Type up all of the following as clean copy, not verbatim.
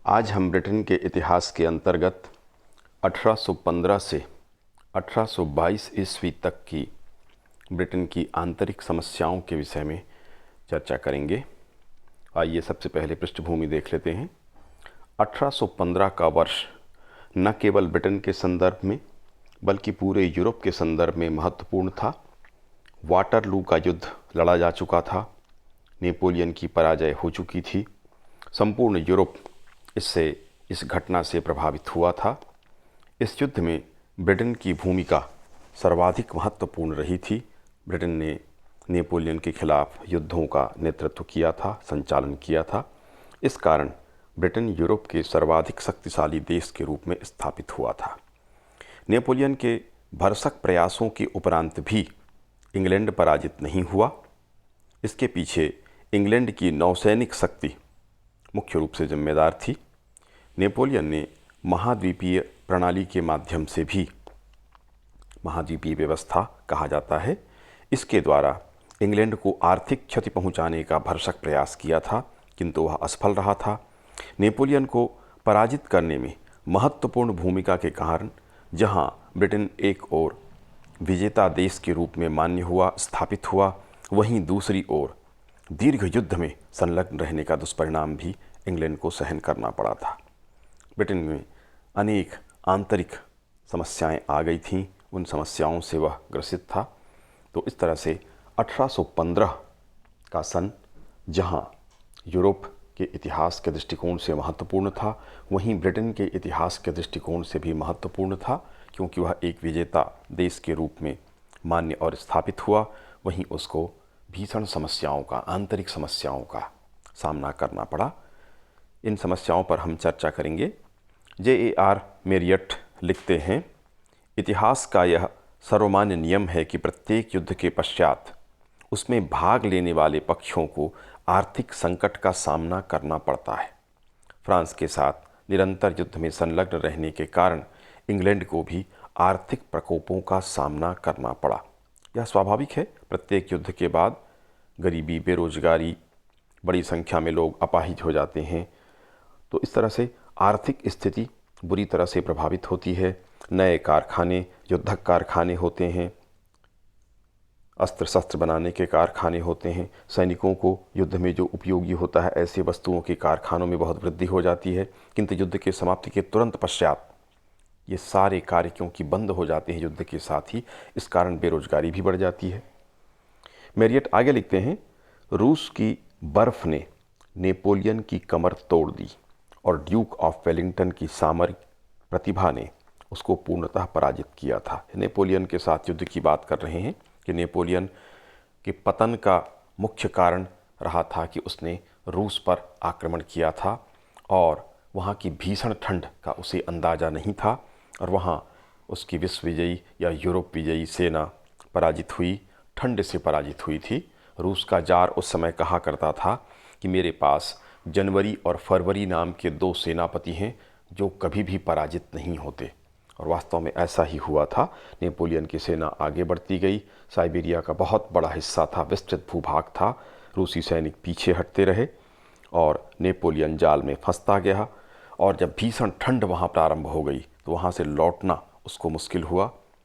आज हम ब्रिटेन के इतिहास के अंतर्गत 1815 से 1822 ईस्वी तक की ब्रिटेन की आंतरिक समस्याओं के विषय में चर्चा करेंगे। आइए सबसे पहले पृष्ठभूमि देख लेते हैं। 1815 का वर्ष न केवल ब्रिटेन के संदर्भ में बल्कि पूरे यूरोप के संदर्भ में महत्वपूर्ण था। वाटरलू का युद्ध लड़ा जा चुका था, नेपोलियन की पराजय हो चुकी थी। संपूर्ण यूरोप इस घटना से प्रभावित हुआ था। इस युद्ध में ब्रिटेन की भूमिका सर्वाधिक महत्वपूर्ण रही थी। ब्रिटेन ने नेपोलियन के खिलाफ युद्धों का नेतृत्व किया था, संचालन किया था। इस कारण ब्रिटेन यूरोप के सर्वाधिक शक्तिशाली देश के रूप में स्थापित हुआ था। नेपोलियन के भरसक प्रयासों के उपरांत भी इंग्लैंड पराजित नहीं हुआ। इसके पीछे इंग्लैंड की नौसैनिक शक्ति मुख्य रूप से जिम्मेदार थी। नेपोलियन ने महाद्वीपीय प्रणाली के माध्यम से भी, महाद्वीपीय व्यवस्था कहा जाता है, इसके द्वारा इंग्लैंड को आर्थिक क्षति पहुंचाने का भरसक प्रयास किया था, किंतु वह असफल रहा था। नेपोलियन को पराजित करने में महत्वपूर्ण भूमिका के कारण जहां ब्रिटेन एक ओर विजेता देश के रूप में मान्य हुआ, स्थापित हुआ, वहीं दूसरी ओर दीर्घ युद्ध में संलग्न रहने का दुष्परिणाम भी इंग्लैंड को सहन करना पड़ा था। ब्रिटेन में अनेक आंतरिक समस्याएं आ गई थीं, उन समस्याओं से वह ग्रसित था। तो इस तरह से 1815 का सन जहां यूरोप के इतिहास के दृष्टिकोण से महत्वपूर्ण था, वहीं ब्रिटेन के इतिहास के दृष्टिकोण से भी महत्वपूर्ण था, क्योंकि वह एक विजेता देश के रूप में मान्य और स्थापित हुआ। वहीं उसको भीषण समस्याओं का, आंतरिक समस्याओं का सामना करना पड़ा। इन समस्याओं पर हम चर्चा करेंगे। J.A.R. मेरियट लिखते हैं, इतिहास का यह सर्वमान्य नियम है कि प्रत्येक युद्ध के पश्चात उसमें भाग लेने वाले पक्षों को आर्थिक संकट का सामना करना पड़ता है। फ्रांस के साथ निरंतर युद्ध में संलग्न रहने के कारण इंग्लैंड को भी आर्थिक प्रकोपों का सामना करना पड़ा। यह स्वाभाविक है। प्रत्येक युद्ध के बाद गरीबी, बेरोजगारी, बड़ी संख्या में लोग अपाहिज हो जाते हैं। तो इस तरह से आर्थिक स्थिति बुरी तरह से प्रभावित होती है। नए कारखाने, युद्धक कारखाने होते हैं, अस्त्र शस्त्र बनाने के कारखाने होते हैं। सैनिकों को युद्ध में जो उपयोगी होता है, ऐसे वस्तुओं के कारखानों में बहुत वृद्धि हो जाती है। किंतु युद्ध के समाप्ति के तुरंत पश्चात ये सारे कार्य क्योंकि बंद हो जाते हैं युद्ध के साथ ही, इस कारण बेरोजगारी भी बढ़ जाती है। मेरियट आगे लिखते हैं, रूस की बर्फ ने नेपोलियन की कमर तोड़ दी और ड्यूक ऑफ वेलिंगटन की सामरिक प्रतिभा ने उसको पूर्णतः पराजित किया था। नेपोलियन के साथ युद्ध की बात कर रहे हैं कि नेपोलियन के पतन का मुख्य कारण रहा था कि उसने रूस पर आक्रमण किया था और वहाँ की भीषण ठंड का उसे अंदाज़ा नहीं था, और वहाँ उसकी विश्व विजयी या यूरोप विजयी सेना पराजित हुई, ठंड से पराजित हुई थी। रूस का जार उस समय कहा करता था कि मेरे पास जनवरी और फरवरी नाम के दो सेनापति हैं जो कभी भी पराजित नहीं होते। और वास्तव में ऐसा ही हुआ था। नेपोलियन की सेना आगे बढ़ती गई। साइबेरिया का बहुत बड़ा हिस्सा था, विस्तृत भूभाग था। रूसी सैनिक पीछे हटते रहे और नेपोलियन जाल में फंसता गया। और जब भीषण ठंड वहाँ प्रारंभ हो गई तो वहाँ से लौटना उसको मुश्किल हुआ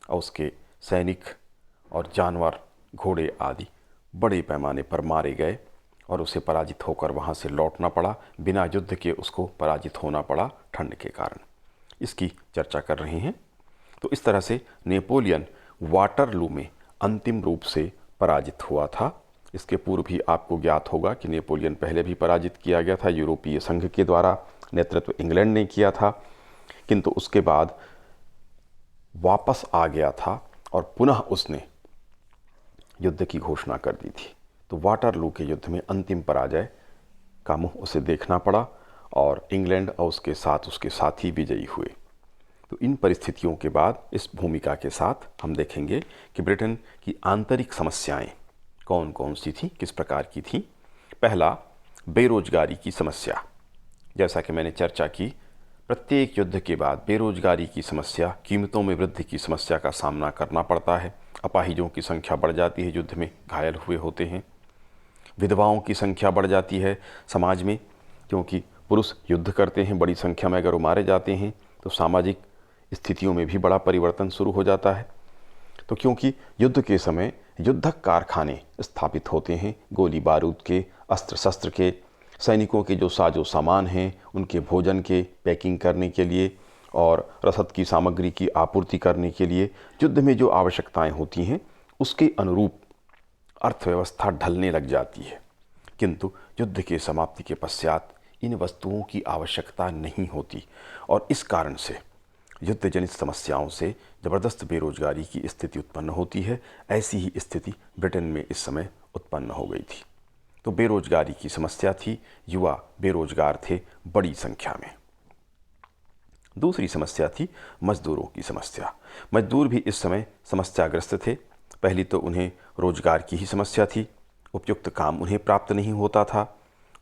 और उसके सैनिक और जानवर, घोड़े आदि बड़े पैमाने पर मारे गए और उसे पराजित होकर वहाँ से लौटना पड़ा। बिना युद्ध के उसको पराजित होना पड़ा ठंड के कारण। इसकी चर्चा कर रहे हैं। तो इस तरह से नेपोलियन वाटरलू में अंतिम रूप से पराजित हुआ था। इसके पूर्व भी आपको ज्ञात होगा कि नेपोलियन पहले भी पराजित किया गया था, यूरोपीय संघ के द्वारा। नेतृत्व इंग्लैंड ने किया था, किंतु उसके बाद वापस आ गया था और पुनः उसने युद्ध की घोषणा कर दी थी। तो वाटरलू के युद्ध में अंतिम पराजय का मुंह उसे देखना पड़ा और इंग्लैंड और उसके साथ उसके साथी विजयी हुए। तो इन परिस्थितियों के बाद इस भूमिका के साथ हम देखेंगे कि ब्रिटेन की आंतरिक समस्याएं कौन कौन सी थीं, किस प्रकार की थीं। पहला, बेरोजगारी की समस्या। जैसा कि मैंने चर्चा की, प्रत्येक युद्ध के बाद बेरोजगारी की समस्या, कीमतों में वृद्धि की समस्या का सामना करना पड़ता है। अपाहिजों की संख्या बढ़ जाती है, युद्ध में घायल हुए होते हैं। विधवाओं की संख्या बढ़ जाती है समाज में, क्योंकि पुरुष युद्ध करते हैं, बड़ी संख्या में अगर वो मारे जाते हैं तो सामाजिक स्थितियों में भी बड़ा परिवर्तन शुरू हो जाता है। तो क्योंकि युद्ध के समय युद्धक कारखाने स्थापित होते हैं, गोली बारूद के, अस्त्र शस्त्र के, सैनिकों के जो साजो सामान हैं उनके भोजन के पैकिंग करने के लिए और रसद की सामग्री की आपूर्ति करने के लिए युद्ध में जो आवश्यकताएं होती हैं उसके अनुरूप अर्थव्यवस्था ढलने लग जाती है। किंतु युद्ध के समाप्ति के पश्चात इन वस्तुओं की आवश्यकता नहीं होती और इस कारण से युद्ध जनित समस्याओं से ज़बरदस्त बेरोजगारी की स्थिति उत्पन्न होती है। ऐसी ही स्थिति ब्रिटेन में इस समय उत्पन्न हो गई थी। तो बेरोजगारी की समस्या थी, युवा बेरोजगार थे बड़ी संख्या में। दूसरी समस्या थी मजदूरों की समस्या। मजदूर भी इस समय समस्याग्रस्त थे। पहली तो उन्हें रोजगार की ही समस्या थी, उपयुक्त काम उन्हें प्राप्त नहीं होता था,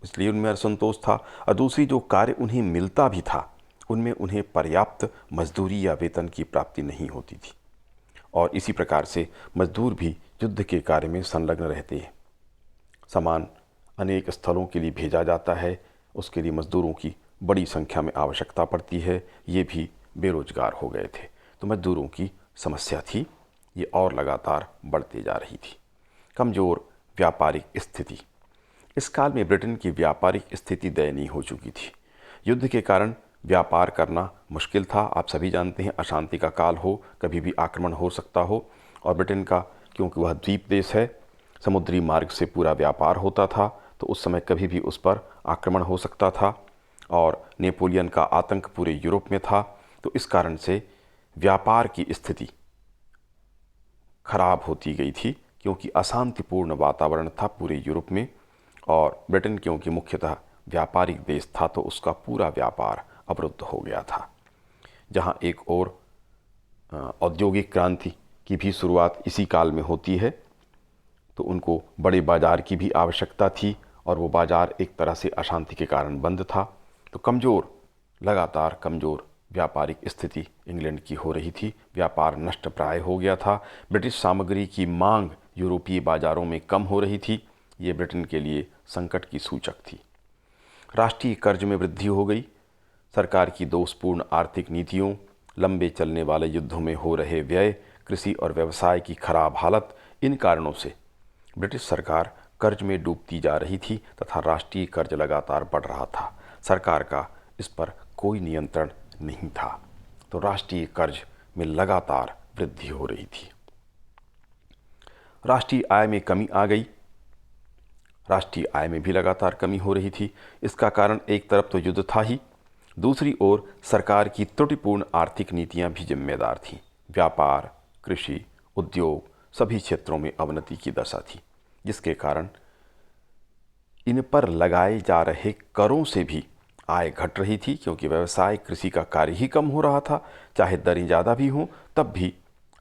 इसलिए उनमें असंतोष था। और दूसरी जो कार्य उन्हें मिलता भी था उनमें उन्हें पर्याप्त मजदूरी या वेतन की प्राप्ति नहीं होती थी और इसी प्रकार से मजदूर भी युद्ध के कार्य में संलग्न रहते हैं। सामान अनेक स्थलों के लिए भेजा जाता है, उसके लिए मजदूरों की बड़ी संख्या में आवश्यकता पड़ती है। ये भी बेरोजगार हो गए थे। तो मजदूरों की समस्या थी, ये और लगातार बढ़ती जा रही थी। कमज़ोर व्यापारिक स्थिति। इस काल में ब्रिटेन की व्यापारिक स्थिति दयनीय हो चुकी थी। युद्ध के कारण व्यापार करना मुश्किल था। आप सभी जानते हैं अशांति का काल हो, कभी भी आक्रमण हो सकता हो और ब्रिटेन का क्योंकि वह द्वीप देश है, समुद्री मार्ग से पूरा व्यापार होता था, तो उस समय कभी भी उस पर आक्रमण हो सकता था और नेपोलियन का आतंक पूरे यूरोप में था। तो इस कारण से व्यापार की स्थिति खराब होती गई थी क्योंकि अशांतिपूर्ण वातावरण था पूरे यूरोप में और ब्रिटेन क्योंकि मुख्यतः व्यापारिक देश था तो उसका पूरा व्यापार अवरुद्ध हो गया था। जहां एक और औद्योगिक क्रांति की भी शुरुआत इसी काल में होती है, तो उनको बड़े बाजार की भी आवश्यकता थी और वो बाजार एक तरह से अशांति के कारण बंद था। तो लगातार कमज़ोर व्यापारिक स्थिति इंग्लैंड की हो रही थी। व्यापार नष्ट प्राय हो गया था। ब्रिटिश सामग्री की मांग यूरोपीय बाजारों में कम हो रही थी। ये ब्रिटेन के लिए संकट की सूचक थी। राष्ट्रीय कर्ज में वृद्धि हो गई। सरकार की दोषपूर्ण आर्थिक नीतियों, लंबे चलने वाले युद्धों में हो रहे व्यय, कृषि और व्यवसाय की खराब हालत, इन कारणों से ब्रिटिश सरकार कर्ज में डूबती जा रही थी तथा राष्ट्रीय कर्ज लगातार बढ़ रहा था। सरकार का इस पर कोई नियंत्रण नहीं था, तो राष्ट्रीय कर्ज में लगातार वृद्धि हो रही थी। राष्ट्रीय आय में कमी आ गई। राष्ट्रीय आय में भी लगातार कमी हो रही थी। इसका कारण एक तरफ तो युद्ध था ही, दूसरी ओर सरकार की त्रुटिपूर्ण आर्थिक नीतियां भी जिम्मेदार थीं। व्यापार, कृषि, उद्योग सभी क्षेत्रों में अवनति की दशा थी, जिसके कारण इन पर लगाए जा रहे करों से भी आय घट रही थी क्योंकि व्यवसाय कृषि का कार्य ही कम हो रहा था। चाहे दरें ज़्यादा भी हों तब भी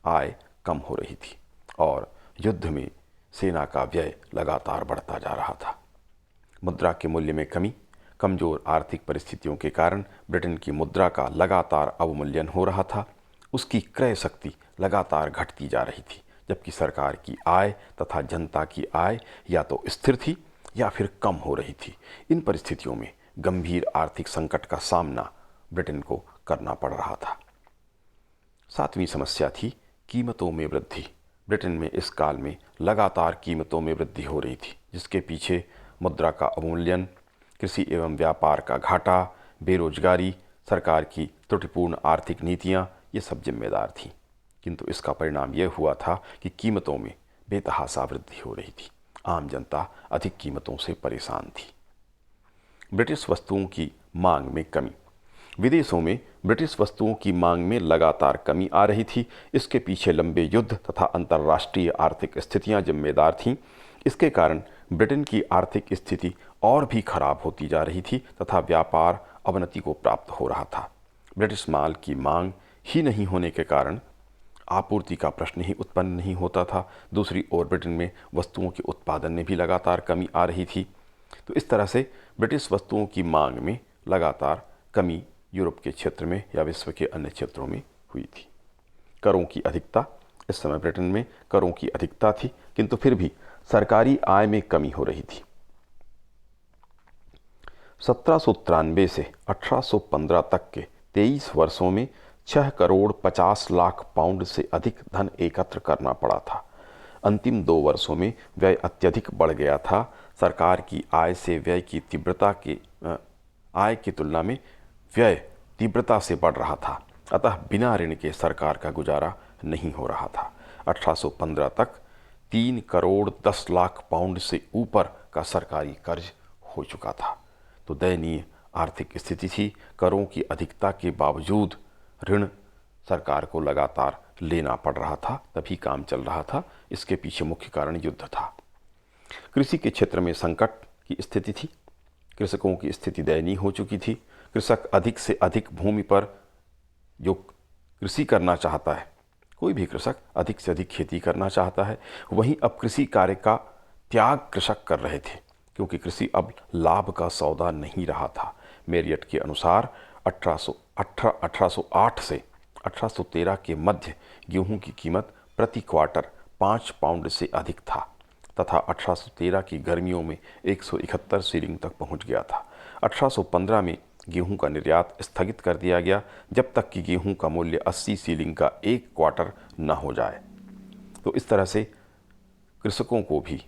आय कम हो रही थी और युद्ध में सेना का व्यय लगातार बढ़ता जा रहा था। मुद्रा के मूल्य में कमी, कमज़ोर आर्थिक परिस्थितियों के कारण ब्रिटेन की मुद्रा का लगातार अवमूल्यन हो रहा था। उसकी क्रय शक्ति लगातार घटती जा रही थी, जबकि सरकार की आय तथा जनता की आय या तो स्थिर थी या फिर कम हो रही थी। इन परिस्थितियों में गंभीर आर्थिक संकट का सामना ब्रिटेन को करना पड़ रहा था। सातवीं समस्या थी कीमतों में वृद्धि। ब्रिटेन में इस काल में लगातार कीमतों में वृद्धि हो रही थी, जिसके पीछे मुद्रा का अवमूल्यन, कृषि एवं व्यापार का घाटा, बेरोजगारी, सरकार की त्रुटिपूर्ण आर्थिक नीतियां, ये सब जिम्मेदार थीं। किंतु इसका परिणाम यह हुआ था कि कीमतों में बेतहाशा वृद्धि हो रही थी। आम जनता अधिक कीमतों से परेशान थी। ब्रिटिश वस्तुओं की मांग में कमी। विदेशों में ब्रिटिश वस्तुओं की मांग में लगातार कमी आ रही थी। इसके पीछे लंबे युद्ध तथा अंतर्राष्ट्रीय आर्थिक स्थितियां जिम्मेदार थीं। इसके कारण ब्रिटेन की आर्थिक स्थिति और भी खराब होती जा रही थी तथा व्यापार अवनति को प्राप्त हो रहा था। ब्रिटिश माल की मांग ही नहीं होने के कारण आपूर्ति का प्रश्न ही उत्पन्न नहीं होता था। दूसरी ओर ब्रिटेन में वस्तुओं के उत्पादन में भी लगातार कमी आ रही थी। तो इस तरह से ब्रिटिश वस्तुओं की मांग में लगातार कमी यूरोप के क्षेत्र में या विश्व के अन्य क्षेत्रों में हुई थी। करों की अधिकता। इस समय ब्रिटेन में करों की अधिकता थी, किंतु फिर भी सरकारी आय में कमी हो रही थी। 1793 से 1815 तक के 23 वर्षों में 6 करोड़ 50 लाख पाउंड से अधिक धन एकत्र करना पड़ा था। अंतिम 2 वर्षों में व्यय अत्यधिक बढ़ गया था। सरकार की आय से व्यय की तीव्रता के आय की तुलना में व्यय तीव्रता से बढ़ रहा था, अतः बिना ऋण के सरकार का गुजारा नहीं हो रहा था। 1815 तक 3 करोड़ 10 लाख पाउंड से ऊपर का सरकारी कर्ज हो चुका था। तो दयनीय आर्थिक स्थिति थी। करों की अधिकता के बावजूद ऋण सरकार को लगातार लेना पड़ रहा था, तभी काम चल रहा था। इसके पीछे मुख्य कारण युद्ध था। कृषि के क्षेत्र में संकट की स्थिति थी। कृषकों की स्थिति दयनीय हो चुकी थी। कृषक अधिक से अधिक भूमि पर जो कृषि करना चाहता है, कोई भी कृषक अधिक से अधिक खेती करना चाहता है, वहीं अब कृषि कार्य का त्याग कृषक कर रहे थे, क्योंकि कृषि अब लाभ का सौदा नहीं रहा था। मेरियट के अनुसार 1808 से 1813 के मध्य गेहूं की कीमत प्रति क्वार्टर 5 पाउंड से अधिक था तथा 1813 की गर्मियों में 171 सीलिंग तक पहुंच गया था। 1815 में गेहूं का निर्यात स्थगित कर दिया गया, जब तक कि गेहूं का मूल्य 80 सीलिंग का 1 क्वार्टर न हो जाए। तो इस तरह से कृषकों को भी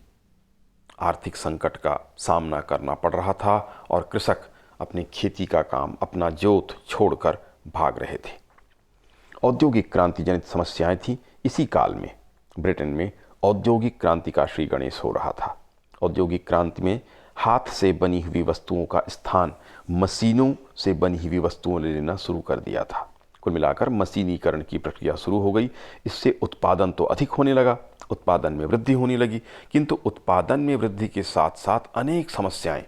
आर्थिक संकट का सामना करना पड़ रहा था और कृषक अपनी खेती का काम, अपना जोत छोड़कर भाग रहे थे। औद्योगिक क्रांति जनित समस्याएं थी। इसी काल में ब्रिटेन में औद्योगिक क्रांति का श्री गणेश हो रहा था। औद्योगिक क्रांति में हाथ से बनी हुई वस्तुओं का स्थान मशीनों से बनी हुई वस्तुओं ने लेना शुरू कर दिया था। कुल मिलाकर मशीनीकरण की प्रक्रिया शुरू हो गई। इससे उत्पादन तो अधिक होने लगा, उत्पादन में वृद्धि होने लगी, किंतु उत्पादन में वृद्धि के साथ साथ अनेक समस्याएं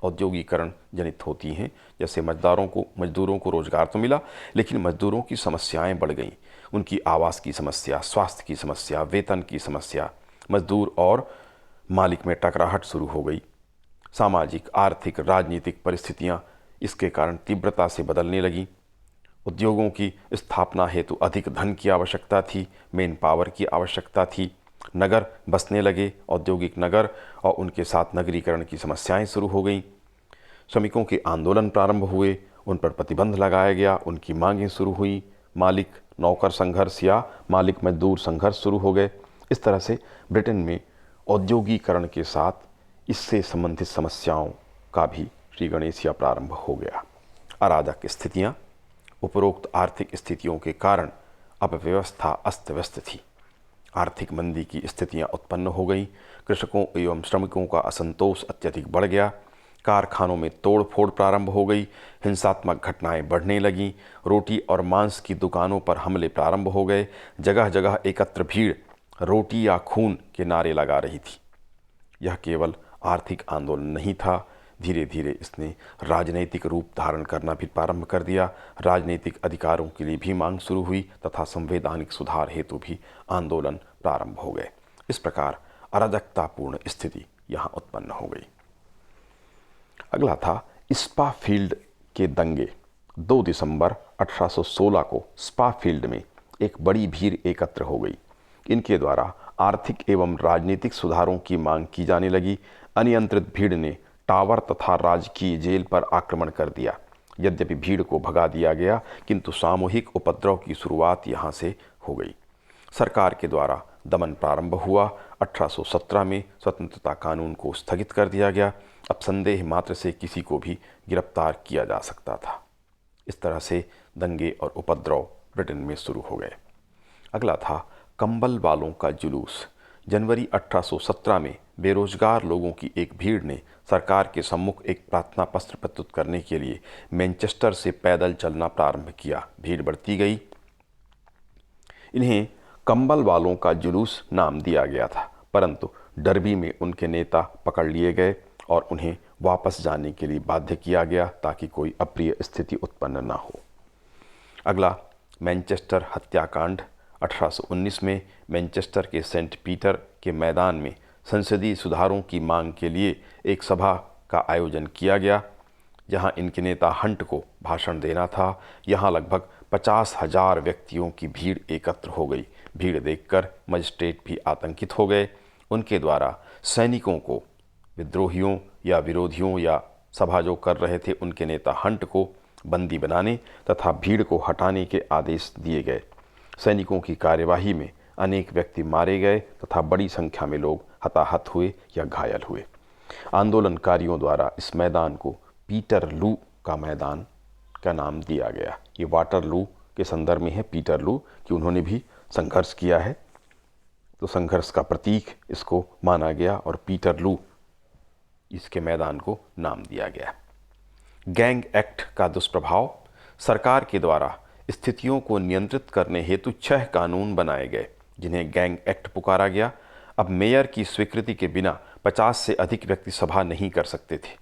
औद्योगिकरण जनित होती हैं। जैसे मजदूरों को रोजगार तो मिला, लेकिन मजदूरों की समस्याएं बढ़ गईं। उनकी आवास की समस्या, स्वास्थ्य की समस्या, वेतन की समस्या, मजदूर और मालिक में टकराहट शुरू हो गई। सामाजिक, आर्थिक, राजनीतिक परिस्थितियां इसके कारण तीव्रता से बदलने लगीं। उद्योगों की स्थापना हेतु अधिक धन की आवश्यकता थी, मेन पावर की आवश्यकता थी। नगर बसने लगे, औद्योगिक नगर, और उनके साथ नगरीकरण की समस्याएं शुरू हो गईं। श्रमिकों के आंदोलन प्रारंभ हुए, उन पर प्रतिबंध लगाया गया, उनकी मांगें शुरू हुई। मालिक नौकर संघर्ष या मालिक मजदूर संघर्ष शुरू हो गए। इस तरह से ब्रिटेन में औद्योगिकरण के साथ इससे संबंधित समस्याओं का भी श्री गणेशिया प्रारंभ हो गया। अराजक स्थितियां, उपरोक्त आर्थिक स्थितियों के कारण अब व्यवस्था अस्त व्यस्त थी। आर्थिक मंदी की स्थितियां उत्पन्न हो गई। कृषकों एवं श्रमिकों का असंतोष अत्यधिक बढ़ गया। कारखानों में तोड़ फोड़ प्रारंभ हो गई। हिंसात्मक घटनाएं बढ़ने लगीं। रोटी और मांस की दुकानों पर हमले प्रारंभ हो गए। जगह जगह एकत्र भीड़ रोटी या खून के नारे लगा रही थी। यह केवल आर्थिक आंदोलन नहीं था, धीरे धीरे इसने राजनीतिक रूप धारण करना भी प्रारंभ कर दिया। राजनीतिक अधिकारों के लिए भी मांग शुरू हुई तथा संवैधानिक सुधार हेतु भी आंदोलन प्रारंभ हो गए। इस प्रकार अराजकतापूर्ण स्थिति यहाँ उत्पन्न हो गई। अगला था स्पाफील्ड के दंगे। 2 दिसंबर 1816 को स्पाफील्ड में एक बड़ी भीड़ एकत्र हो गई। इनके द्वारा आर्थिक एवं राजनीतिक सुधारों की मांग की जाने लगी। अनियंत्रित भीड़ ने टावर तथा राजकीय जेल पर आक्रमण कर दिया। यद्यपि भीड़ को भगा दिया गया, किंतु सामूहिक उपद्रव की शुरुआत यहाँ से हो गई। सरकार के द्वारा दमन प्रारंभ हुआ। 1817 में स्वतंत्रता कानून को स्थगित कर दिया गया। अब संदेह मात्र से किसी को भी गिरफ्तार किया जा सकता था। इस तरह से दंगे और उपद्रव ब्रिटेन में शुरू हो गए। अगला था कंबल वालों का जुलूस। जनवरी 1817 में बेरोजगार लोगों की एक भीड़ ने सरकार के सम्मुख एक प्रार्थना पत्र प्रस्तुत करने के लिए मैनचेस्टर से पैदल चलना प्रारंभ किया। भीड़ बढ़ती गई। इन्हें कंबल वालों का जुलूस नाम दिया गया था, परंतु डर्बी में उनके नेता पकड़ लिए गए और उन्हें वापस जाने के लिए बाध्य किया गया ताकि कोई अप्रिय स्थिति उत्पन्न न हो। अगला मैनचेस्टर हत्याकांड। 1819 में मैनचेस्टर के सेंट पीटर के मैदान में संसदीय सुधारों की मांग के लिए एक सभा का आयोजन किया गया, जहां इनके नेता हंट को भाषण देना था। यहां लगभग 50,000 व्यक्तियों की भीड़ एकत्र हो गई। भीड़ देखकर मजिस्ट्रेट भी आतंकित हो गए। उनके द्वारा सैनिकों को विद्रोहियों या विरोधियों या सभा जो कर रहे थे उनके नेता हंट को बंदी बनाने तथा भीड़ को हटाने के आदेश दिए गए। सैनिकों की कार्यवाही में अनेक व्यक्ति मारे गए तथा बड़ी संख्या में लोग हताहत हुए या घायल हुए। आंदोलनकारियों द्वारा इस मैदान को पीटरलू का मैदान का नाम दिया गया। ये वाटरलू के संदर्भ में है पीटरलू कि उन्होंने भी संघर्ष किया है, तो संघर्ष का प्रतीक इसको माना गया और पीटरलू इसके मैदान को नाम दिया गया। गैंग एक्ट का दुष्प्रभाव। सरकार के द्वारा स्थितियों को नियंत्रित करने हेतु 6 कानून बनाए गए जिन्हें गैंग एक्ट पुकारा गया। अब मेयर की स्वीकृति के बिना 50 से अधिक व्यक्ति सभा नहीं कर सकते थे।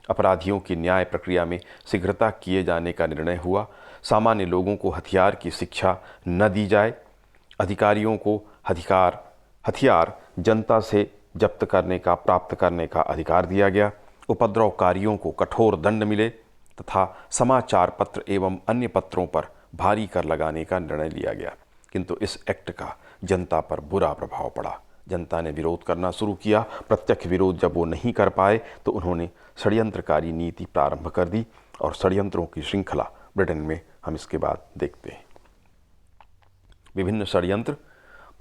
अपराधियों की न्याय प्रक्रिया में शीघ्रता किए जाने का निर्णय हुआ। सामान्य लोगों को हथियार की शिक्षा न दी जाए। अधिकारियों को हथियार जनता से जब्त करने का प्राप्त करने का अधिकार दिया गया। उपद्रवकारियों को कठोर दंड मिले तथा समाचार पत्र एवं अन्य पत्रों पर भारी कर लगाने का निर्णय लिया गया। किंतु इस एक्ट का जनता पर बुरा प्रभाव पड़ा। जनता ने विरोध करना शुरू किया। प्रत्यक्ष विरोध जब वो नहीं कर पाए तो उन्होंने षड्यंत्रकारी नीति प्रारंभ कर दी और षड्यंत्रों की श्रृंखला ब्रिटेन में हम इसके बाद देखते हैं। विभिन्न षड्यंत्र।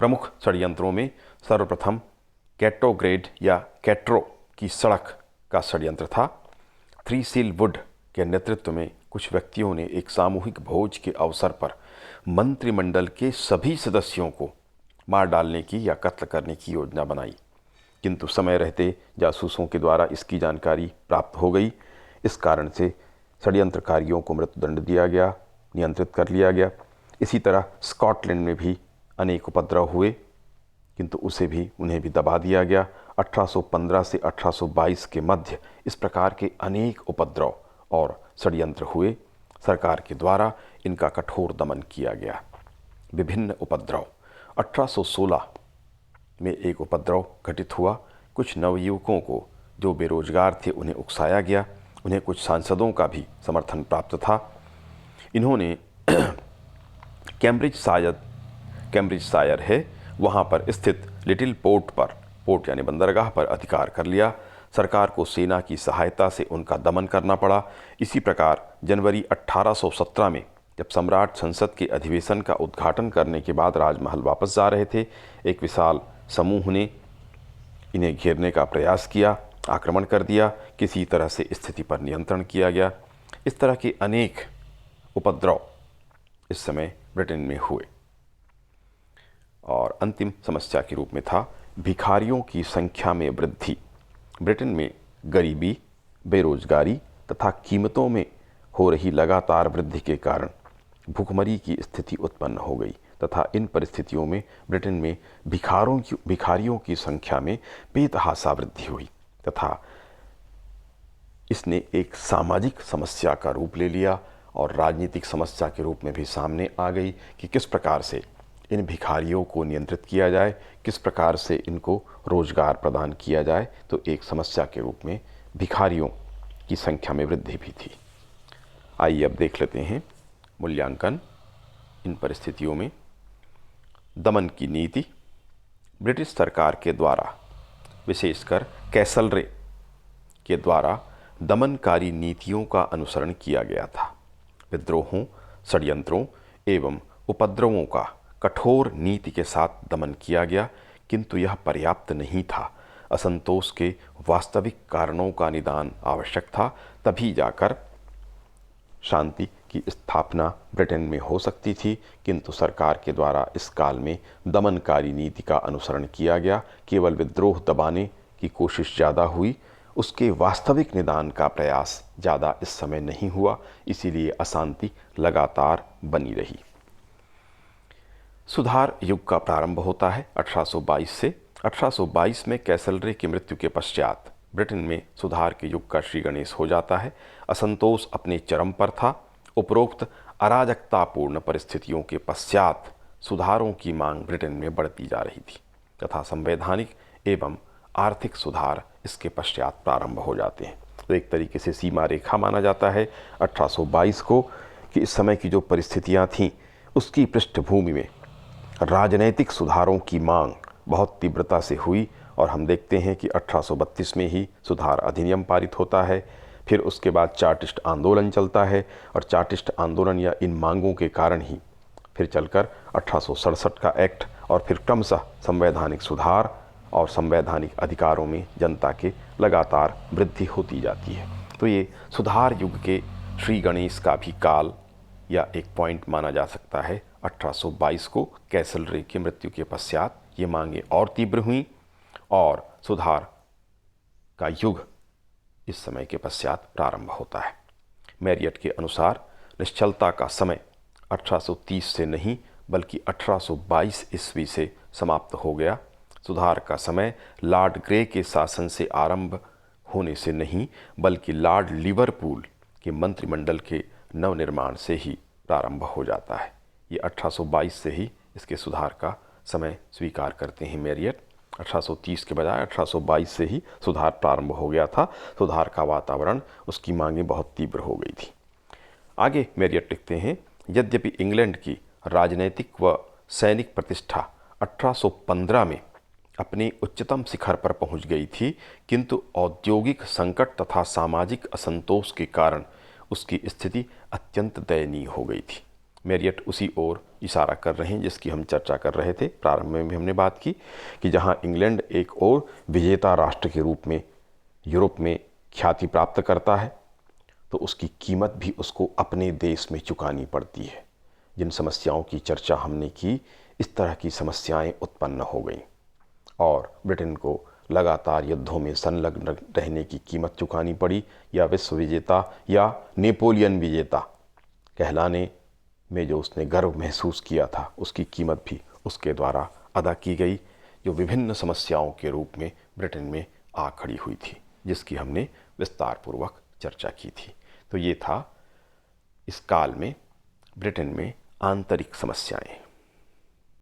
प्रमुख षड्यंत्रों में सर्वप्रथम कैटोग्रेड या कैट्रो की सड़क का षड्यंत्र था। थ्री सील वुड के नेतृत्व में कुछ व्यक्तियों ने एक सामूहिक भोज के अवसर पर मंत्रिमंडल के सभी सदस्यों को मार डालने की या कत्ल करने की योजना बनाई, किंतु समय रहते जासूसों के द्वारा इसकी जानकारी प्राप्त हो गई। इस कारण से षड्यंत्रकारियों को मृत्युदंड दिया गया, नियंत्रित कर लिया गया। इसी तरह स्कॉटलैंड में भी अनेक उपद्रव हुए, किंतु उन्हें भी दबा दिया गया। 1815 से 1822 के मध्य इस प्रकार के अनेक उपद्रव और षड्यंत्र हुए। सरकार के द्वारा इनका कठोर दमन किया गया। विभिन्न उपद्रव। 1816 में एक उपद्रव घटित हुआ। कुछ नवयुवकों को जो बेरोजगार थे उन्हें उकसाया गया। उन्हें कुछ सांसदों का भी समर्थन प्राप्त था। इन्होंने कैम्ब्रिज शायर है वहाँ पर स्थित लिटिल पोर्ट यानी बंदरगाह पर अधिकार कर लिया। सरकार को सेना की सहायता से उनका दमन करना पड़ा। इसी प्रकार जनवरी 1817 में जब सम्राट संसद के अधिवेशन का उद्घाटन करने के बाद राजमहल वापस जा रहे थे, एक विशाल समूह ने इन्हें घेरने का प्रयास किया, आक्रमण कर दिया। किसी तरह से स्थिति पर नियंत्रण किया गया। इस तरह के अनेक उपद्रव इस समय ब्रिटेन में हुए। और अंतिम समस्या के रूप में था भिखारियों की संख्या में वृद्धि। ब्रिटेन में गरीबी, बेरोजगारी तथा कीमतों में हो रही लगातार वृद्धि के कारण भूखमरी की स्थिति उत्पन्न हो गई तथा इन परिस्थितियों में ब्रिटेन में भिखारियों की संख्या में बेतहाशा वृद्धि हुई तथा इसने एक सामाजिक समस्या का रूप ले लिया और राजनीतिक समस्या के रूप में भी सामने आ गई कि किस प्रकार से इन भिखारियों को नियंत्रित किया जाए, किस प्रकार से इनको रोजगार प्रदान किया जाए। तो एक समस्या के रूप में भिखारियों की संख्या में वृद्धि भी थी। आइए अब देख लेते हैं मूल्यांकन। इन परिस्थितियों में दमन की नीति। ब्रिटिश सरकार के द्वारा, विशेषकर कैसलरे के द्वारा दमनकारी नीतियों का अनुसरण किया गया था। विद्रोहों, षड्यंत्रों एवं उपद्रवों का कठोर नीति के साथ दमन किया गया, किंतु यह पर्याप्त नहीं था। असंतोष के वास्तविक कारणों का निदान आवश्यक था, तभी जाकर शांति की स्थापना ब्रिटेन में हो सकती थी। किंतु सरकार के द्वारा इस काल में दमनकारी नीति का अनुसरण किया गया। केवल विद्रोह दबाने की कोशिश ज़्यादा हुई, उसके वास्तविक निदान का प्रयास ज़्यादा इस समय नहीं हुआ, इसीलिए अशांति लगातार बनी रही। सुधार युग का प्रारंभ होता है 1822 से। 1822 में कैसलरे की मृत्यु के पश्चात ब्रिटेन में सुधार के युग का श्री गणेश हो जाता है। असंतोष अपने चरम पर था। उपरोक्त अराजकतापूर्ण परिस्थितियों के पश्चात सुधारों की मांग ब्रिटेन में बढ़ती जा रही थी तथा संवैधानिक एवं आर्थिक सुधार इसके पश्चात प्रारंभ हो जाते हैं। तो एक तरीके से सीमा रेखा माना जाता है 1822 को कि इस समय की जो परिस्थितियां थीं उसकी पृष्ठभूमि में राजनैतिक सुधारों की मांग बहुत तीव्रता से हुई और हम देखते हैं कि 1832 में ही सुधार अधिनियम पारित होता है। फिर उसके बाद चार्टिस्ट आंदोलन चलता है और चार्टिस्ट आंदोलन या इन मांगों के कारण ही फिर चलकर 1867 का एक्ट और फिर क्रमशः संवैधानिक सुधार और संवैधानिक अधिकारों में जनता के लगातार वृद्धि होती जाती है। तो ये सुधार युग के श्री गणेश का भी काल या एक पॉइंट माना जा सकता है। 1822 को कैसलरे की मृत्यु के पश्चात ये मांगें और तीव्र हुईं और सुधार का युग इस समय के पश्चात प्रारंभ होता है। मैरियट के अनुसार निश्चलता का समय 1830 से नहीं बल्कि 1822 ईस्वी से समाप्त हो गया। सुधार का समय लॉर्ड ग्रे के शासन से आरंभ होने से नहीं बल्कि लॉर्ड लिवरपूल के मंत्रिमंडल के नवनिर्माण से ही प्रारंभ हो जाता है। ये 1822 से ही इसके सुधार का समय स्वीकार करते हैं मैरियट। 1830 के बजाय 1822 से ही सुधार प्रारंभ हो गया था। सुधार का वातावरण, उसकी मांगें बहुत तीव्र हो गई थी। आगे मैरियट लिखते हैं, यद्यपि इंग्लैंड की राजनैतिक व सैनिक प्रतिष्ठा 1815 में अपने उच्चतम शिखर पर पहुंच गई थी, किंतु औद्योगिक संकट तथा सामाजिक असंतोष के कारण उसकी स्थिति अत्यंत दयनीय हो गई थी। मैरियट उसी ओर इशारा कर रहे हैं जिसकी हम चर्चा कर रहे थे, प्रारंभ में भी हमने बात की कि जहां इंग्लैंड एक और विजेता राष्ट्र के रूप में यूरोप में ख्याति प्राप्त करता है, तो उसकी कीमत भी उसको अपने देश में चुकानी पड़ती है। जिन समस्याओं की चर्चा हमने की, इस तरह की समस्याएं उत्पन्न हो गईं और ब्रिटेन को लगातार युद्धों में संलग्न रहने की कीमत चुकानी पड़ी, या विश्व विजेता या नेपोलियन विजेता कहलाने में जो उसने गर्व महसूस किया था, उसकी कीमत भी उसके द्वारा अदा की गई, जो विभिन्न समस्याओं के रूप में ब्रिटेन में आ खड़ी हुई थी, जिसकी हमने विस्तारपूर्वक चर्चा की थी। तो ये था इस काल में ब्रिटेन में आंतरिक समस्याएं।